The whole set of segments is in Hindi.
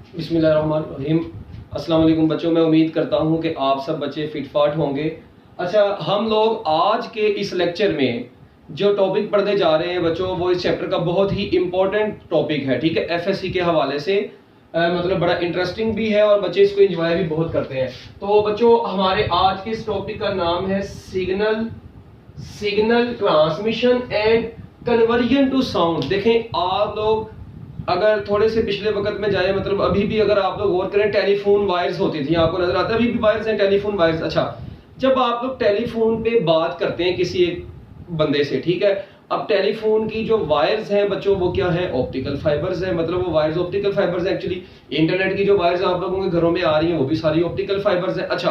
बिस्मिल्लाहिर्रहमानिर्रहीम। अस्सलाम वालेकुम बच्चों, मैं उम्मीद करता हूं कि आप सब बच्चे फिटफाट होंगे। अच्छा, हम लोग आज के इस लेक्चर में जो टॉपिक पढ़ने जा रहे हैं बच्चों, वो इस चैप्टर का बहुत ही इंपॉर्टेंट टॉपिक है। ठीक है, एफएससी के हवाले से मतलब बड़ा इंटरेस्टिंग भी है और बच्चे इसको एंजॉय भी बहुत करते हैं। तो बच्चों, हमारे आज के इस टॉपिक का नाम है signal transmission and conversion to sound. देखें, आप लोग अगर थोड़े से पिछले वक्त में जाए, मतलब अभी भी अगर आप लोग गौर करें, टेलीफोन वायर्स होती थी, आपको नजर आता है अभी भी वायर्स हैं, टेलीफोन वायर्स। अच्छा, जब आप लोग टेलीफोन पे बात करते हैं किसी एक बंदे से, ठीक है, अब टेलीफोन की जो वायर्स हैं बच्चों, वो क्या है? ऑप्टिकल फाइबर्स हैं। मतलब वो वायर्स ऑप्टिकल फाइबर्स हैं। एक्चुअली इंटरनेट की जो वायर्स आप लोगों के घरों में आ रही हैं, वो भी सारी ऑप्टिकल फाइबर्स हैं। अच्छा,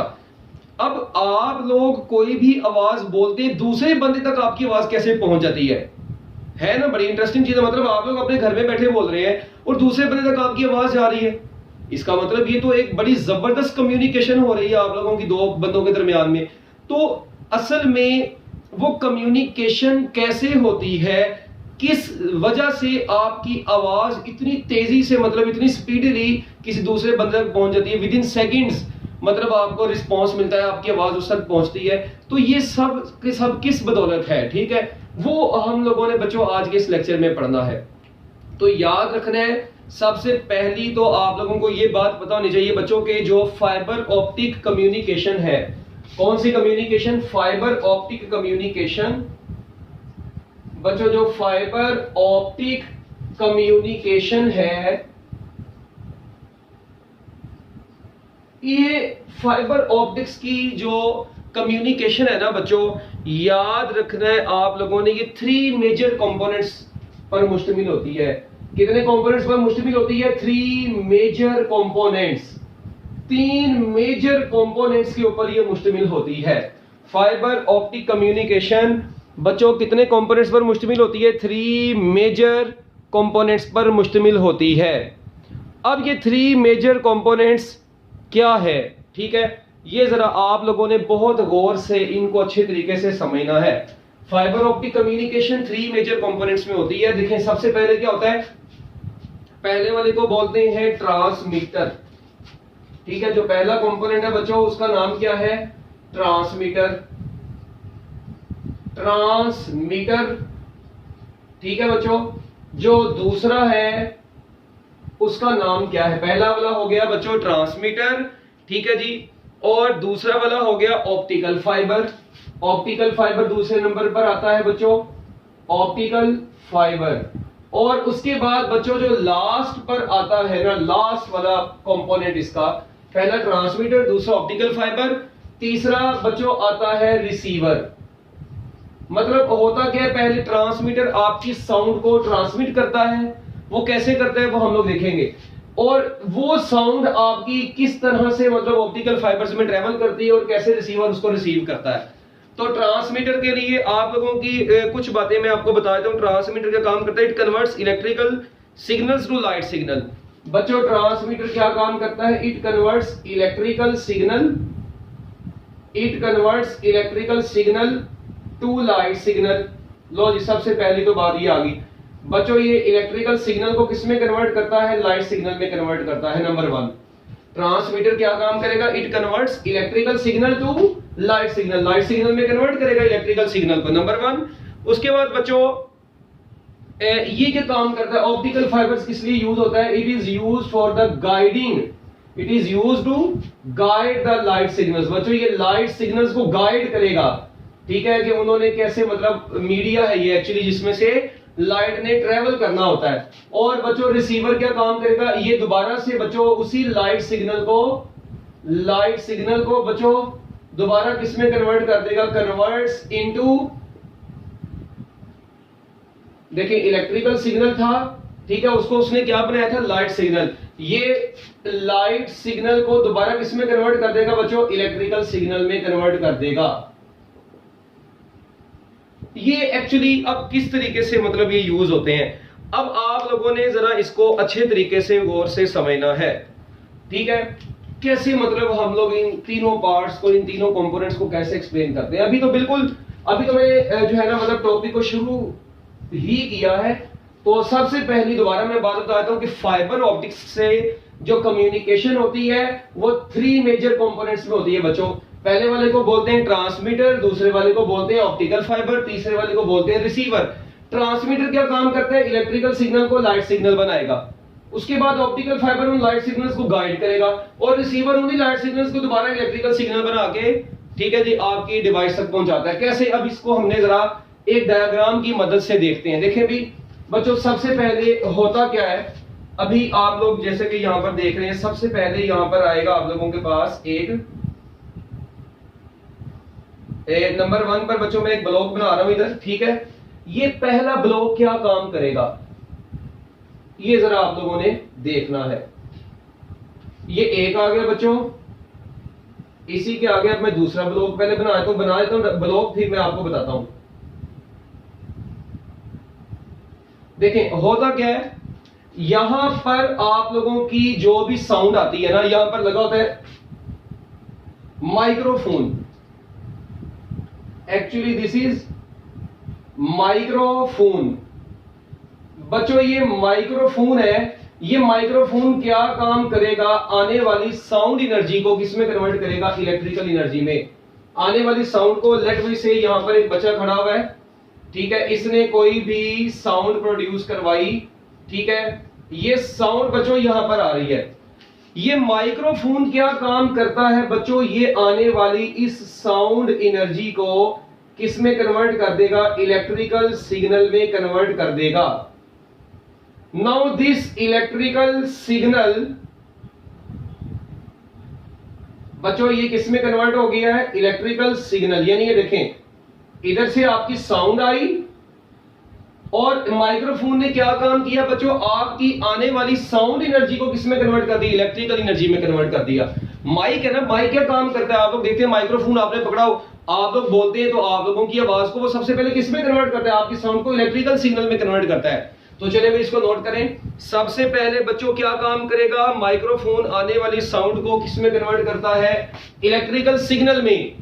अब आप लोग कोई भी आवाज बोलते हैं, दूसरे बंदे तक आपकी आवाज कैसे पहुंच जाती है ना? बड़ी इंटरेस्टिंग चीज है। मतलब आप लोग अपने घर में बैठे बोल रहे हैं और दूसरे बंदे तक आपकी आवाज जा रही है। इसका मतलब ये तो एक बड़ी जबरदस्त कम्युनिकेशन हो रही है आप लोगों की दो बंदों के दरमियान में। तो असल में वो कम्युनिकेशन कैसे होती है, किस वजह से आपकी आवाज इतनी तेजी से, मतलब इतनी स्पीडली किसी दूसरे बंदे तक पहुंच जाती है, विद इन सेकेंड्स, मतलब आपको रिस्पॉन्स मिलता है, आपकी आवाज उस तक पहुंचती है। तो ये सब के सब किस बदौलत है? ठीक है, वो हम लोगों ने बच्चों आज के इस लेक्चर में पढ़ना है। तो याद रखना है, सबसे पहली तो आप लोगों को ये बात पता होनी चाहिए बच्चों के जो फाइबर ऑप्टिक कम्युनिकेशन है, कौन सी कम्युनिकेशन? Fibre optic communication. बच्चों, जो फाइबर ऑप्टिक कम्युनिकेशन है, ये फाइबर ऑप्टिक्स की जो कम्युनिकेशन है ना बच्चों, याद रखना है आप लोगों ने, ये 3 मेजर कंपोनेंट्स पर मुश्तमिल होती है। कितने कंपोनेंट्स पर मुश्तमिल होती है? 3 मेजर कंपोनेंट्स। 3 मेजर कंपोनेंट्स के ऊपर ये मुश्तमिल होती है। फाइबर ऑप्टिक कम्युनिकेशन बच्चों कितने कंपोनेंट्स पर मुश्तमिल होती है? 3 मेजर कंपोनेंट्स पर मुश्तमिल होती है। अब ये 3 मेजर कंपोनेंट्स क्या है? ठीक है, ये जरा आप लोगों ने बहुत गौर से इनको अच्छे तरीके से समझना है। Fibre optic communication 3 major components में होती है। देखें, सबसे पहले क्या होता है? पहले वाले को बोलते हैं ट्रांसमीटर। ठीक है, जो पहला कंपोनेंट है बच्चों, उसका नाम क्या है? ट्रांसमीटर। ट्रांसमीटर। ठीक है बच्चों, जो दूसरा है उसका नाम क्या है? पहला वाला हो गया बच्चों ट्रांसमीटर, ठीक है जी, और दूसरा वाला हो गया ऑप्टिकल फाइबर। ऑप्टिकल फाइबर दूसरे नंबर पर आता है बच्चों, ऑप्टिकल फाइबर। और उसके बाद बच्चों जो लास्ट पर आता है ना, लास्ट वाला कंपोनेंट इसका, पहला ट्रांसमीटर, दूसरा ऑप्टिकल फाइबर, तीसरा बच्चों आता है रिसीवर। मतलब होता क्या है? पहले ट्रांसमीटर आपकी साउंड को ट्रांसमिट करता है, वो कैसे करता है वो हम लोग देखेंगे, और वो साउंड आपकी किस तरह से मतलब ऑप्टिकल फाइबर्स में ट्रेवल करती है और कैसे रिसीवर उसको रिसीव करता है। तो ट्रांसमीटर के लिए आप लोगों की कुछ बातें मैं आपको बता देता हूं। ट्रांसमीटर का काम करता है, it converts electrical signals to light signal. बच्चों, ट्रांसमीटर क्या काम करता है? It converts electrical signal, it converts electrical signal to light signal. लो जी, सबसे पहली तो बात ये आ गई बच्चों, ये इलेक्ट्रिकल सिग्नल को किस में कन्वर्ट करता है? लाइट सिग्नल में कन्वर्ट करता है। नंबर 1, ट्रांसमीटर क्या काम करेगा? It converts electrical signal to light signal. Light signal में कन्वर्ट करेगा इलेक्ट्रिकल सिग्नल को, नंबर 1। उसके बाद बच्चों ये क्या काम करता है? ऑप्टिकल फाइबर्स किस लिए यूज होता है? It is used for the guiding, it is used to guide the light signals. बच्चों, ये लाइट सिग्नल्स को गाइड करेगा। ठीक है, कि उन्होंने कैसे, मतलब मीडिया है ये एक्चुअली जिसमें से लाइट ने ट्रेवल करना होता है। और बच्चों रिसीवर क्या काम करेगा? ये दोबारा से बच्चों उसी लाइट सिग्नल को बच्चों दोबारा किस में कन्वर्ट कर देगा? कन्वर्ट्स इनटू, देखिए इलेक्ट्रिकल सिग्नल था, ठीक है, उसको उसने क्या बनाया था? Light signal. ये लाइट सिग्नल को दोबारा किस में कन्वर्ट कर देगा बच्चों? इलेक्ट्रिकल सिग्नल में कन्वर्ट कर देगा। ये एक्चुअली अब किस तरीके से मतलब ये यूज होते हैं, अब आप लोगों ने जरा इसको अच्छे तरीके से गौर से समझना है। ठीक है, कैसे मतलब हम लोग इन तीनों पार्ट्स को, इन तीनों कंपोनेंट्स को कैसे एक्सप्लेन करते हैं। अभी तो मैंने जो है ना मतलब टॉपिक को शुरू ही किया है। तो सबसे पहली दोबारा मैं बात बताता हूं कि फाइबर ऑप्टिक्स से जो कम्युनिकेशन होती है वो 3 मेजर कंपोनेंट्स में होती है बच्चों। पहले वाले को बोलते हैं ट्रांसमीटर, दूसरे वाले को बोलते हैं ऑप्टिकल फाइबर, तीसरे वाले को बोलते हैं रिसीवर। ट्रांसमीटर क्या काम करता है? इलेक्ट्रिकल सिग्नल को लाइट सिग्नल बनाएगा। उसके बाद ऑप्टिकल फाइबर उन लाइट सिग्नल्स को गाइड करेगा और रिसीवर उन्हीं लाइट सिग्नल्स को दोबारा इलेक्ट्रिकल सिग्नल बना के, ठीक है जी, आपकी डिवाइस तक पहुंचाता है। कैसे? अब इसको हमने जरा एक डायग्राम की मदद से देखते हैं। देखें भी बच्चों, सबसे पहले होता क्या है, अभी आप लोग जैसे कि यहां पर देख रहे हैं, सबसे पहले यहां पर आएगा आप लोगों के पास एक नंबर 1 पर बच्चों मैं एक ब्लॉक बना रहा हूं इधर, ठीक है। ये पहला ब्लॉक क्या काम करेगा, ये जरा आप लोगों ने देखना है। ये एक आ गया बच्चों, इसी के आगे अब मैं दूसरा ब्लॉक पहले बना देता हूं ब्लॉक, फिर मैं आपको बताता हूं। देखें होता क्या है, यहां पर आप लोगों की जो भी साउंड आती है ना, यहां पर लगा होता है microphone. Actually this is microphone. बच्चों ये माइक्रोफोन है। ये माइक्रोफोन क्या काम करेगा, आने वाली साउंड एनर्जी को किसमें कन्वर्ट करेगा? इलेक्ट्रिकल एनर्जी में। आने वाली साउंड को, लेट वी से यहां पर एक बच्चा खड़ा हुआ है, ठीक है, इसने कोई भी साउंड प्रोड्यूस करवाई, ठीक है, ये साउंड बच्चों यहां पर आ रही है। ये माइक्रोफोन क्या काम करता है बच्चों, ये आने वाली इस साउंड एनर्जी को किसमें कन्वर्ट कर देगा? इलेक्ट्रिकल सिग्नल में कन्वर्ट कर देगा। नाउ दिस इलेक्ट्रिकल सिग्नल बच्चों ये किसमें कन्वर्ट हो गया है? Electrical signal. यानी ये देखें, इधर से आपकी साउंड आई और माइक्रोफोन ने क्या काम किया बच्चों, आपकी आने वाली साउंड एनर्जी को किसमें कन्वर्ट कर दी? इलेक्ट्रिकल एनर्जी में कन्वर्ट कर दिया। माइक है ना, माइक क्या काम करता है? आप लोग देखते हैं माइक्रोफोन आपने पकड़ा हो, आप लोग बोलते हैं तो आप लोगों की आवाज को वो सबसे पहले किसमें कन्वर्ट करता है? आपकी साउंड को इलेक्ट्रिकल सिग्नल में कन्वर्ट करता है। तो चलिए भाई इसको नोट करें। सबसे पहले बच्चों क्या काम करेगा? माइक्रोफोन आने वाली साउंड को किसमें कन्वर्ट करता है? इलेक्ट्रिकल सिग्नल में।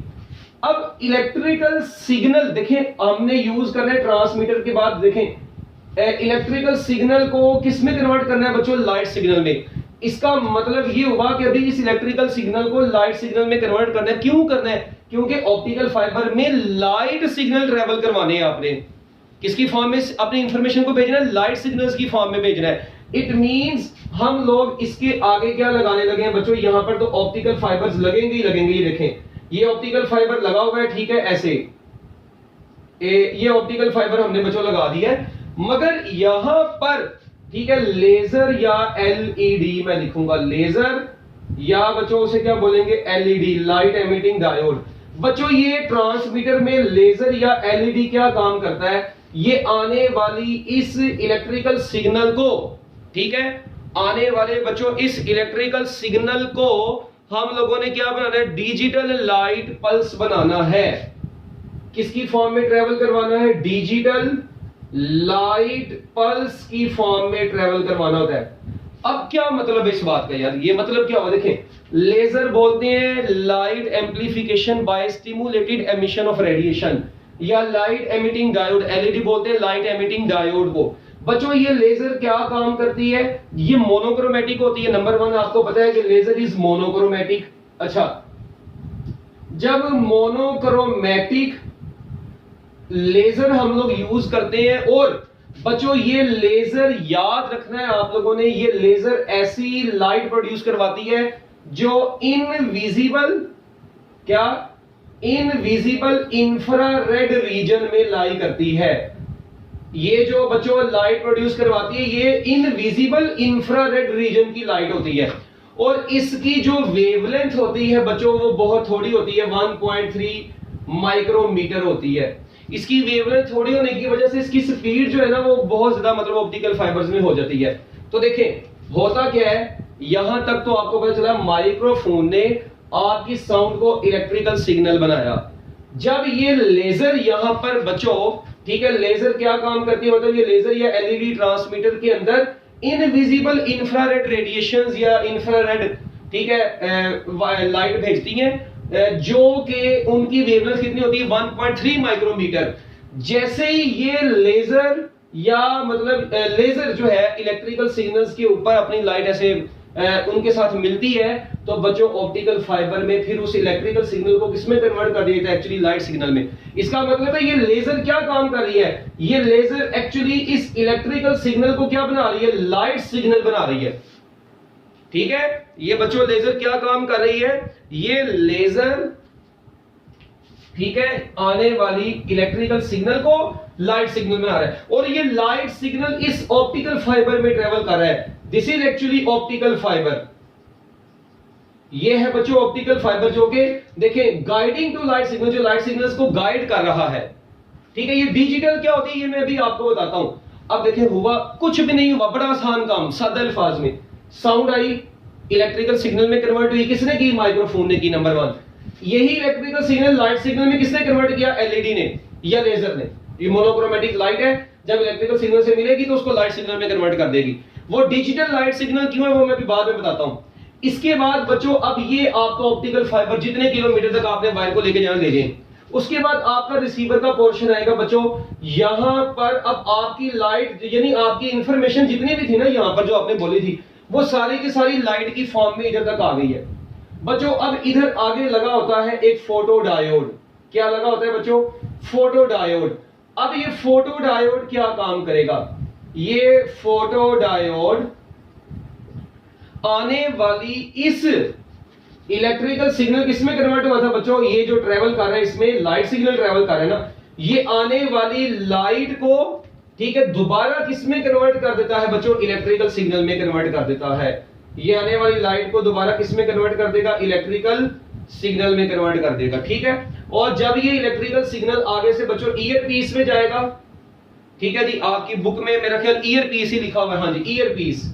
अब इलेक्ट्रिकल सिग्नल देखें, हमने यूज करना है ट्रांसमीटर के बाद। देखें इलेक्ट्रिकल सिग्नल को किसमें कन्वर्ट करना है बच्चों? लाइट सिग्नल में। इसका मतलब ये हुआ कि अभी इस इलेक्ट्रिकल सिग्नल को लाइट सिग्नल में कन्वर्ट करना है। क्यों करना है? क्योंकि ऑप्टिकल फाइबर में लाइट सिग्नल ट्रेवल करवाने हैं आपने। किसकी फॉर्म में अपनी इंफॉर्मेशन को भेजना है? लाइट सिग्नल्स की फॉर्म में भेजना है। इट मींस हम लोग इसके आगे क्या लगाने लगे हैं बच्चों? यहां पर तो ऑप्टिकल फाइबर्स लगेंगे ही लगेंगे। ये देखें, ये ऑप्टिकल फाइबर लगा हुआ है, ठीक है, ऐसे ये ऑप्टिकल फाइबर हमने बच्चों लगा दिया है। मगर यहां पर, ठीक है, लेजर या एलईडी मैं लिखूंगा, लेजर या बच्चों उसे क्या बोलेंगे? LED, light emitting diode. बच्चों ये ट्रांसमीटर में लेजर या एलईडी क्या काम करता है? ये आने वाली इस इलेक्ट्रिकल सिग्नल को, ठीक है, आने वाले बच्चों इस इलेक्ट्रिकल सिग्नल को हम लोगों ने क्या बनाना है? डिजिटल लाइट पल्स बनाना है। किसकी फॉर्म में ट्रेवल करवाना है? डिजिटल लाइट पल्स की फॉर्म में ट्रेवल करवाना होता है। अब क्या मतलब है इस बात का यार? ये मतलब क्या हुआ? देखें, लेजर बोलते हैं light amplification by stimulated emission of radiation, या लाइट एमिटिंग डायोड, एलईडी बोलते हैं लाइट एमिटिंग डायोड को। बच्चों ये लेजर क्या काम करती है? ये मोनोक्रोमेटिक होती है। नंबर 1 आपको पता है कि लेजर इज मोनोक्रोमेटिक। अच्छा, जब मोनोक्रोमेटिक लेजर हम लोग यूज करते हैं, और बच्चों ये लेजर याद रखना है आप लोगों ने, ये लेजर ऐसी लाइट प्रोड्यूस करवाती है जो इनविजिबल, क्या? इनविजिबल इंफ्रारेड रीजन में लाई करती है। ये जो बच्चों लाइट प्रोड्यूस करवाती है ये इनविजिबल इंफ्रारेड रीजन की लाइट होती है, और इसकी जो वेवलेंथ होती है बच्चों वो बहुत थोड़ी होती है, 1.3 माइक्रोमीटर होती है। इसकी वेवलेंथ थोड़ी होने की वजह से इसकी स्पीड जो है ना वो बहुत ज्यादा मतलब ऑप्टिकल फाइबर्स में हो जाती है। तो देखें होता क्या है, यहां तक तो आपको पता चला माइक्रोफोन ने आपकी साउंड को इलेक्ट्रिकल सिग्नल बनाया। जब ये लेजर यहां पर बच्चों, ठीक है, लेजर क्या काम करती है? मतलब ये लेजर या एलईडी ट्रांसमीटर के अंदर इनविजिबल इंफ्रारेड रेडिएशंस या इंफ्रारेड, ठीक है, लाइट भेजती हैं, जो कि उनकी वेवलेंथ कितनी होती है? 1.3 माइक्रोमीटर। जैसे ही ये लेजर या मतलब लेजर जो है इलेक्ट्रिकल सिग्नल्स के ऊपर अपनी लाइट ऐसे उनके साथ मिलती है तो बच्चों ऑप्टिकल फाइबर में फिर उस इलेक्ट्रिकल सिग्नल को किसमें कन्वर्ट कर दिया जाता है, एक्चुअली लाइट सिग्नल में। इसका मतलब है ये लेजर क्या काम कर रही है, ये लेजर एक्चुअली इस इलेक्ट्रिकल सिग्नल को क्या बना रही है, लाइट सिग्नल बना रही है। ठीक है, ये बच्चों लेजर क्या काम कर रही है, ये लेजर ठीक है आने वाली इलेक्ट्रिकल सिग्नल को लाइट सिग्नल में आ रहा है, और ये लाइट सिग्नल इस ऑप्टिकल फाइबर में ट्रेवल कर रहा है। This is actually optical fibre. ये है बच्चों ऑप्टिकल फाइबर जो कि देखें गाइडिंग टू लाइट सिग्नल, जो लाइट सिग्नल्स को गाइड कर रहा है। ठीक है, ये डिजिटल क्या होती है ये मैं अभी आपको बताता हूं। अब देखें हुआ कुछ भी नहीं हुआ, बड़ा आसान काम, सादा अल्फाज में साउंड आई इलेक्ट्रिकल सिग्नल में कन्वर्ट हुई, किसने की, माइक्रोफोन ने की, नंबर 1। यही इलेक्ट्रिकल सिग्नल लाइट सिग्नल में किसने कन्वर्ट किया, एलईडी ने या लेजर ने। ये मोनोक्रोमेटिक लाइट है, जब इलेक्ट्रिकल सिग्नल से मिलेगी तो उसको लाइट सिग्नल में कन्वर्ट कर देगी। वो डिजिटल लाइट सिग्नल क्यों है वो मैं अभी बाद में बताता हूं। इसके बाद बच्चों अब ये आपको ऑप्टिकल फाइबर जितने किलोमीटर तक आपने वायर को लेके जाना ले जाए, उसके बाद आपका रिसीवर का पोर्शन आएगा बच्चों। यहां पर अब आपकी लाइट यानी आपकी इंफॉर्मेशन जितनी भी थी ना यहां पर जो आपने बोली थी, वो सारी की सारी लाइट की फॉर्म में इधर तक आ गई है बच्चों। अब इधर आगे लगा होता है एक फोटो डायोड। क्या लगा होता है बच्चों, फोटो डायोड। अब ये फोटो डायोड क्या काम करेगा, ये फोटो डायोड आने वाली इस इलेक्ट्रिकल सिग्नल किसमें कन्वर्ट हुआ था बच्चों, ये जो ट्रेवल कर रहा है इसमें लाइट सिग्नल ट्रेवल कर रहा है ना, ये आने वाली लाइट को ठीक है दोबारा किसमें कन्वर्ट कर देता है बच्चों, इलेक्ट्रिकल सिग्नल में कन्वर्ट कर देता है। ये आने वाली लाइट को दोबारा किसमें कन्वर्ट कर देगा, इलेक्ट्रिकल सिग्नल में कन्वर्ट कर देगा। ठीक है, और जब ये इलेक्ट्रिकल सिग्नल आगे से बच्चों ईयर पीस में जाएगा, ठीक है जी, आपकी बुक में मेरा ख्याल ईयर पीस ही लिखा हुआ है, हाँ जी ईयर पीस।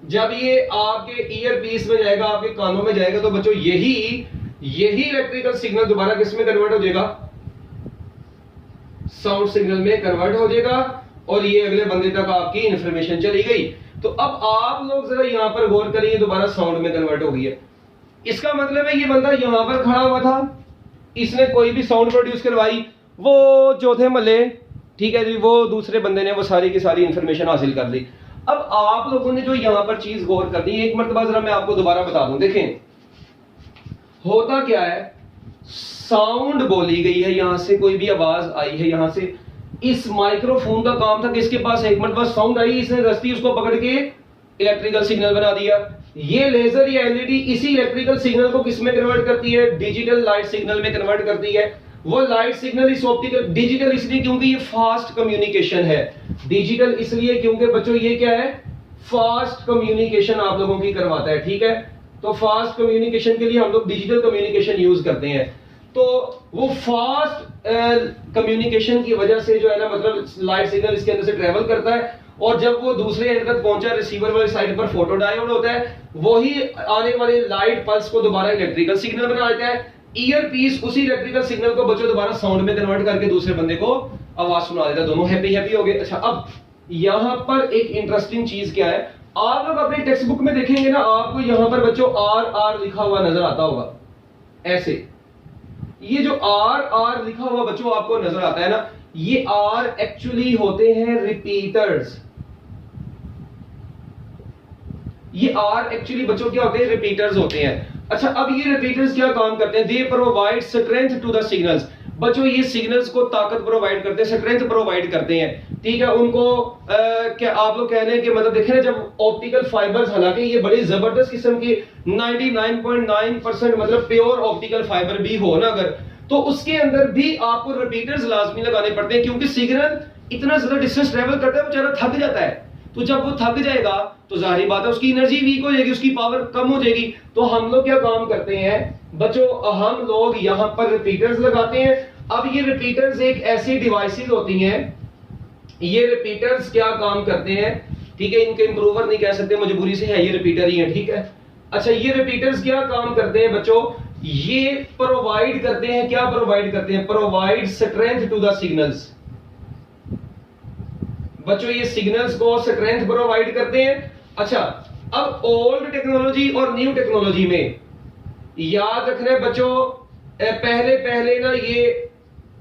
जब ये आपके ईयर पीस में जाएगा, आपके कानों में जाएगा, तो बच्चों यही इलेक्ट्रिकल सिग्नल दोबारा किसमें कन्वर्ट हो जाएगा, साउंड सिग्नल में कन्वर्ट हो जाएगा, और ये अगले बंदे तक आपकी इंफॉर्मेशन चली गई। तो अब आप लोग जरा यहां पर गौर करिए, दोबारा साउंड में कन्वर्ट हो गई है। इसका मतलब है ये बंदा यहां पर खड़ा हुआ था, इसने कोई भी साउंड प्रोड्यूस करवाई, वो चौथे महल्ले ठीक है जी, वो दूसरे बंदे ने वो सारी की सारी इंफॉर्मेशन हासिल कर ली। अब आप लोगों ने जो यहां पर चीज गौर करनी है, एक मरतबा जरा मैं आपको दोबारा बता दूं। देखें होता क्या है, साउंड बोली गई है, यहां से कोई भी आवाज आई है, यहां से इस माइक्रोफोन का काम था कि इसके पास एक मरतबा साउंड आई, इसने रस्ती उसको पकड़ के इलेक्ट्रिकल सिग्नल बना दिया। ये लेजर या एलईडी इसी इलेक्ट्रिकल सिग्नल को किसमें कन्वर्ट करती है, डिजिटल लाइट सिग्नल में कन्वर्ट करती है। वो लाइट सिग्नल इस ऑप्टिकल, डिजिटल इसलिए क्योंकि ये फास्ट कम्युनिकेशन है, डिजिटल इसलिए क्योंकि बच्चों ये क्या है, फास्ट कम्युनिकेशन आप लोगों की करवाता है। ठीक है, तो फास्ट कम्युनिकेशन के लिए हम लोग डिजिटल कम्युनिकेशन यूज करते हैं। तो वो फास्ट कम्युनिकेशन की वजह से जो है ना, मतलब लाइट सिग्नल इसके अंदर से ट्रेवल करता है, और जब वो दूसरे एंड तक पहुंचा, रिसीवर वाली साइड पर फोटो डायोड होता है, वही आने वाले लाइट पल्स को दोबारा इलेक्ट्रिकल सिग्नल बना देता है। ईयर पीस उसी इलेक्ट्रिकल सिग्नल को बच्चों दोबारा साउंड में कन्वर्ट करके दूसरे बंदे को आवाज सुना देता है। दोनों हैप्पी हो गए। अच्छा, अब यहां पर एक इंटरेस्टिंग चीज क्या है, आप लोग अपने टेक्स्ट बुक में देखेंगे ना, आपको यहां पर बच्चों आर लिखा हुआ नजर आता होगा ऐसे। ये जो आर लिखा हुआ बच्चों आपको नजर आता है ना, ये आर एक्चुअली होते हैं रिपीटर्स। ये आर एक्चुअली बच्चों क्या होते हैं, रिपीटर्स होते हैं। अच्छा, अब ये रिपीटर्स क्या काम करते हैं, they provide strength to the signals. बच्चों ये सिग्नल्स को ताकत प्रोवाइड करते हैं, स्ट्रेंथ प्रोवाइड करते हैं। ठीक है, उनको क्या आप लोग कह रहे हैं कि मतलब देखें जब ऑप्टिकल फाइबर्स, हालांकि ये बड़ी जबरदस्त किस्म की 99.9% मतलब प्योर ऑप्टिकल फाइबर भी हो ना अगर, तो उसके अंदर भी आपको रिपीटर्स लाजमी लगाने पड़ते हैं, क्योंकि सिग्नल इतना ज्यादा डिस्टेंस ट्रेवल करता है, बेचारा थक जाता है। तो जब वो थक जाएगा तो जाहिर बात है उसकी एनर्जी वीक हो जाएगी, उसकी पावर कम हो जाएगी। तो हम लोग क्या काम करते हैं बच्चों, हम लोग यहां पर रिपीटर्स लगाते हैं। अब ये रिपीटर्स एक ऐसी डिवाइसेस होती हैं, ये रिपीटर्स क्या काम करते हैं, ठीक है, इनके इंप्रूवर नहीं कह सकते, मजबूरी से है, ये रिपीटर ही है। ठीक है, अच्छा, ये रिपीटर्स क्या काम करते हैं बच्चों, ये प्रोवाइड करते हैं, क्या प्रोवाइड करते हैं, provide strength to the signals. बच्चों ये सिग्नल्स को स्ट्रेंथ प्रोवाइड करते हैं। अच्छा, अब ओल्ड टेक्नोलॉजी और न्यू टेक्नोलॉजी में याद रखना है बच्चों, पहले ना ये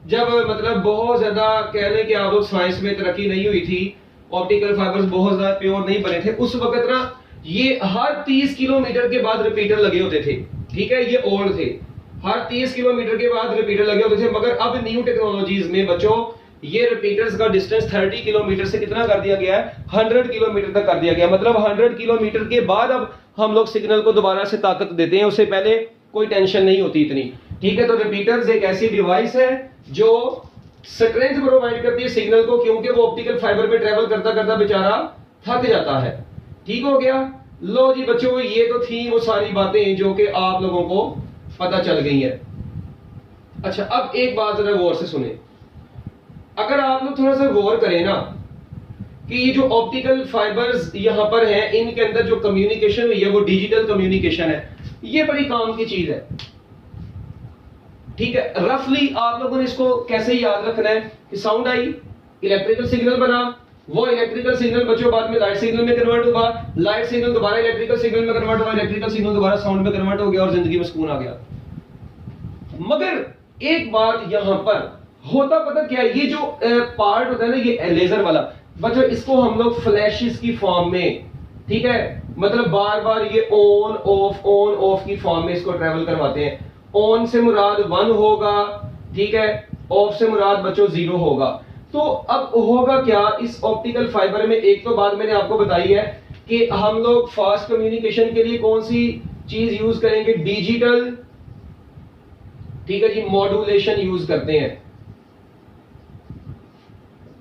जब मतलब बहुत ज्यादा कह लें कि आप लोग साइंस में तरक्की नहीं हुई थी, ऑप्टिकल फाइबर्स बहुत ज्यादा प्योर नहीं बने थे, उस वक्त ना ये हर 30 किलोमीटर के बाद रिपीटर लगे होते थे, ठीक है, ये ओल्ड थे, हर 30 किलोमीटर के बाद रिपीटर लगे होते थे। मगर अब न्यू टेक्नोलॉजीज में बच्चों ये रिपीटर्स का डिस्टेंस 30 किलोमीटर से कितना कर दिया गया है, 100 किलोमीटर तक कर दिया गया। मतलब 100 किलोमीटर के बाद अब हम लोग सिग्नल को दोबारा से ताकत देते हैं, उससे पहले कोई टेंशन नहीं होती इतनी, ठीक है। तो रिपीटर्स एक ऐसी डिवाइस है जो स्ट्रेंथ प्रोवाइड करती है सिग्नल को, क्योंकि वो ऑप्टिकल फाइबर पे ट्रेवल करता करता बेचारा थक जाता है। ठीक हो गया। लो जी बच्चों, ये तो थी वो सारी बातें जो कि आप लोगों को पता चल गई है। अच्छा, अब एक बात जरा गौर से सुने। अगर आप लोग थोड़ा सा गौर करें ना कि ये जो ऑप्टिकल फाइबर्स यहां पर हैं, इनके अंदर जो कम्युनिकेशन हुई है वो डिजिटल कम्युनिकेशन है। ये बड़ी काम की चीज है, ठीक है। रफली आप लोगों ने इसको कैसे याद रखना है कि साउंड आई, इलेक्ट्रिकल सिग्नल बना, वो इलेक्ट्रिकल सिग्नल बच्चों बाद में लाइट सिग्नल में कन्वर्ट हुआ, लाइट सिग्नल दोबारा इलेक्ट्रिकल सिग्नल में कन्वर्ट हुआ, इलेक्ट्रिकल सिग्नल दोबारा साउंड में कन्वर्ट हो गया और जिंदगी में सुकून आ गया। मगर एक बात यहां पर होता पता क्या है, ये जो पार्ट होता है ना ये लेजर वाला बच्चों, इसको हम लोग फ्लैशेस की फॉर्म में, ठीक है, मतलब बार बार ये ऑन ऑफ की फॉर्म में इसको ट्रेवल करवाते हैं। ऑन से मुराद 1 होगा, ठीक है, ऑफ से मुराद बच्चों 0 होगा। तो अब होगा क्या इस ऑप्टिकल फाइबर में, एक तो बात मैंने आपको बताई है कि हम लोग फास्ट कम्युनिकेशन के लिए कौन सी चीज यूज करेंगे, डिजिटल, ठीक है जी, मॉड्यूलेशन यूज करते हैं।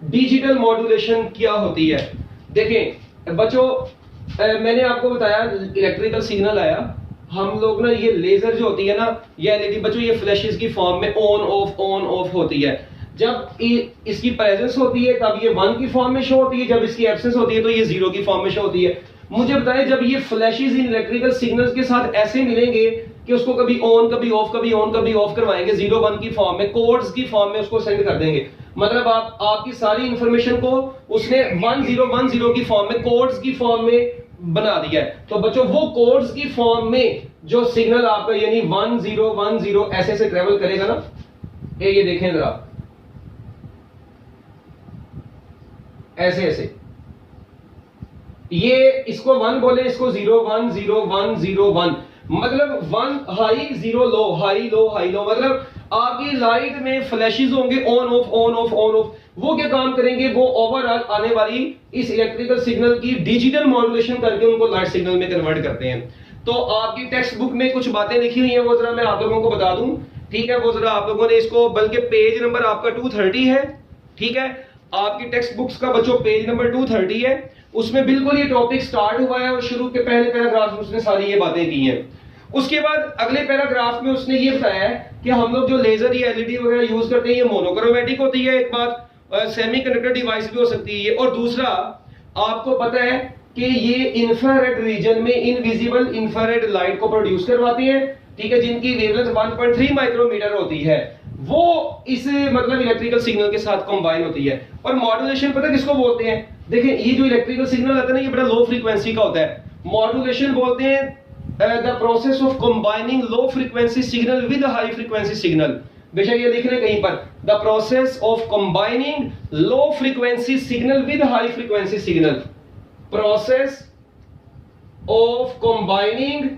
डिजिटल मॉड्यूलेशन क्या होती है, देखें बच्चों, मैंने आपको बताया इलेक्ट्रिकल सिग्नल आया, हम लोग ना ये लेजर जो होती है ना, ये एलईडी बच्चों, ये फ्लैशेस की फॉर्म में ऑन ऑफ होती है। जब इसकी प्रेजेंस होती है तब ये 1 की फॉर्म में शो होती है, जब इसकी एब्सेंस होती है तो ये 0 की फॉर्म में शो होती है। मुझे बताएं, जब ये फ्लैशेस इन इलेक्ट्रिकल सिग्नल्स के साथ ऐसे मिलेंगे कि उसको कभी ऑन कभी ऑफ कभी ऑन कभी ऑफ करवाएंगे, 0 1 की फॉर्म में, कोड्स की फॉर्म में उसको सेंड कर देंगे। मतलब आपकी सारी इंफॉर्मेशन को उसने 1010 की फॉर्म में, कोड्स की फॉर्म में बना दिया है। तो बच्चों वो कोड्स की फॉर्म में जो सिग्नल आपका यानी 1010 ऐसे से ट्रेवल करेगा ना, ये देखें जरा, ऐसे ऐसे, ये इसको 1 बोले, इसको 0 1 0 1 0 1, मतलब 1 हाई 0 लो, हाई लो हाई लो। मतलब आपकी लाइट में फ्लैशेस होंगे on off on off on off. वो क्या काम करेंगे, वो ओवरऑल आने वाली इस इलेक्ट्रिकल सिग्नल की डिजिटल मॉड्यूलेशन करके उनको लाइट सिग्नल में कन्वर्ट करते हैं। तो आपकी टेक्स्ट बुक में कुछ बातें लिखी हुई हैं, वो जरा मैं आप लोगों को बता दूं, ठीक है। वो जरा आप लोगों ने इसको, बल्कि पेज नंबर आपका 230 है, ठीक है, आपकी टेक्स्ट बुक्स का बच्चों पेज नंबर 230 है, उसमें बिल्कुल ये टॉपिक स्टार्ट हुआ है और शुरू के पहले पैराग्राफ में उसने सारी ये बातें की हैं। उसके बाद अगले पैराग्राफ में उसने ये बताया है कि हम लोग जो लेजर या एलईडी वगैरह यूज करते हैं ये मोनोक्रोमेटिक होती है, एक बात, सेमीकंडक्टर डिवाइस भी हो सकती है, और दूसरा आपको पता है कि ये इंफ्रारेड रीजन में इनविजिबल इंफ्रारेड लाइट को प्रोड्यूस करवाती है, ठीक है, जिनकी वेवलेंथ 1.3 माइक्रोमीटर होती है, वो इस मतलब इलेक्ट्रिकल सिग्नल के साथ कंबाइन होती है। और मॉड्यूलेशन पता किसको बोलते हैं, देखें ये जो इलेक्ट्रिकल सिग्नल आता है ना, ये बड़ा लो फ्रीक्वेंसी का होता है। मॉड्यूलेशन बोलते हैं the process of combining low frequency signal with high frequency signal. बेशक ये लिख लें कहीं पर, the process of combining low frequency signal with high frequency signal, process of combining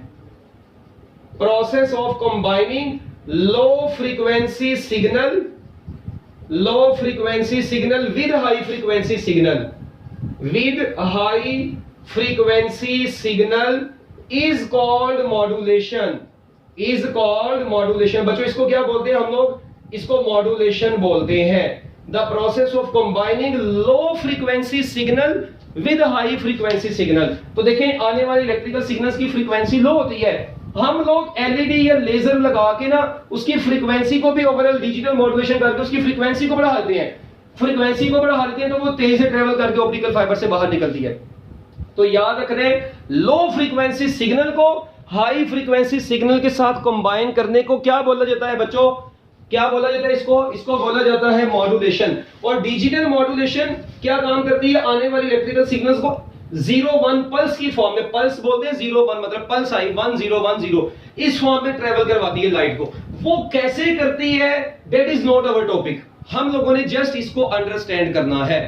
low frequency signal with high frequency signal is called modulation। बच्चों इसको क्या बोलते हैं हम लोग, इसको मॉड्यूलेशन बोलते हैं। The process of combining low frequency signal with high frequency signal. तो देखें आने वाले इलेक्ट्रिकल सिग्नल्स की फ्रीक्वेंसी लो होती है, हम लोग एलईडी या लेजर लगा के ना उसकी फ्रीक्वेंसी को भी ओवरऑल डिजिटल मॉड्यूलेशन करके उसकी फ्रीक्वेंसी को बढ़ा देते हैं, तो वो तेज से ट्रेवल करके ऑप्टिकल फाइबर से बाहर निकलती है। तो याद रख रहे हैं, लो फ्रीक्वेंसी सिग्नल को हाई फ्रीक्वेंसी सिग्नल के साथ कंबाइन करने को क्या बोला जाता है बच्चों, क्या बोला जाता है, इसको बोला जाता है मॉड्यूलेशन। और डिजिटल मॉड्यूलेशन क्या काम करती है, आने वाली इलेक्ट्रिकल सिग्नल्स को 0-1 पल्स की फॉर्म में, पल्स बोलते हैं 0-1 मतलब पल्स आई 1010 इस फॉर्म में ट्रेवल करवाती है लाइट को। वो कैसे करती है, that is not our topic, हम लोगों ने जस्ट इसको अंडरस्टैंड करना है।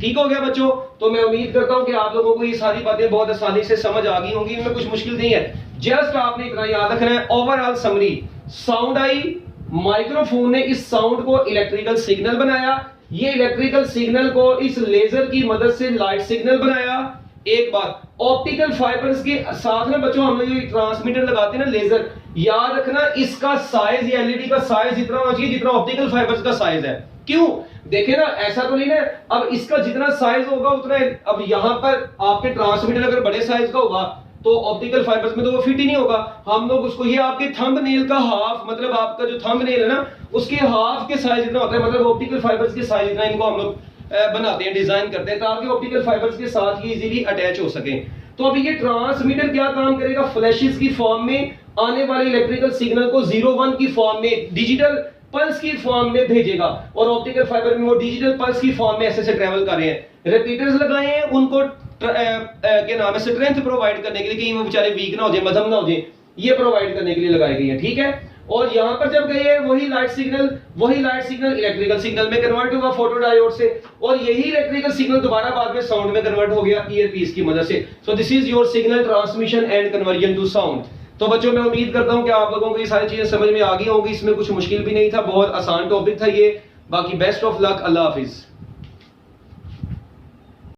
ठीक हो गया बच्चों। तो मैं उम्मीद करता हूं कि आप लोगों को ये सारी बातें बहुत आसानी से समझ आ गई होंगी, इनमें कुछ मुश्किल नहीं है। जस्ट आपने इतना याद रखना है, ओवरऑल समरी, साउंड आई, माइक्रोफोन ने इस साउंड को इलेक्ट्रिकल सिग्नल बनाया, ये इलेक्ट्रिकल सिग्नल को इस लेजर की मदद से लाइट सिग्नल बनाया। एक बात, ऑप्टिकल फाइबर्स के साथ में बच्चों हम लोग ये ट्रांसमीटर लगाते हैं ना लेजर, याद रखना इसका साइज, ये एलईडी का साइज जितना होना चाहिए जितना ऑप्टिकल फाइबर्स का साइज है। क्यों? देखे ना, ऐसा तो नहीं ना, अब इसका जितना साइज होगा उतना, अब यहां पर आपके ट्रांसमीटर अगर बड़े साइज का होगा तो ऑप्टिकल फाइबर्स में तो वो फिट ही नहीं होगा। हम लोग उसको, ये आपके थंबनेल का हाफ, मतलब आपका जो थंबनेल है ना उसके हाफ के साइज इतना होता है, मतलब ऑप्टिकल फाइबर्स के साइज इतना इनको हम लोग बनाते हैं, डिजाइन करते हैं ताकि ऑप्टिकल फाइबर्स के साथ ये इजीली अटैच हो सके। तो अभी ये ट्रांसमीटर क्या काम करेगा, फ्लैशेस की फॉर्म में आने वाले इलेक्ट्रिकल सिग्नल को 0-1 की फॉर्म में, डिजिटल पल्स की फॉर्म में भेजेगा, और ऑप्टिकल फाइबर में वो डिजिटल पल्स की फॉर्म में ऐसे ट्रेवल कर रहे हैं। रिपीटर्स लगाए हैं उनको क्या नाम है, स्ट्रेंथ प्रोवाइड करने के लिए, कि वो बेचारे वीक ना हो जाए, मध्यम ना हो जाए, ये प्रोवाइड करने के लिए लगाई गई है। ठीक है, और यहां पर जब गए वही लाइट सिग्नल इलेक्ट्रिकल सिग्नल में कन्वर्ट हुआ फोटो डायोड से, और यही इलेक्ट्रिकल सिग्नल दोबारा बाद में साउंड में कन्वर्ट हो गया ईयरपीस की मदद से। So this is your signal transmission and conversion to sound. तो बच्चों मैं उम्मीद करता हूं कि आप लोगों को ये सारी चीजें समझ में आ गई होंगी, इसमें कुछ मुश्किल भी नहीं था, बहुत आसान टॉपिक था ये। बाकी best of luck, Allah Hafiz.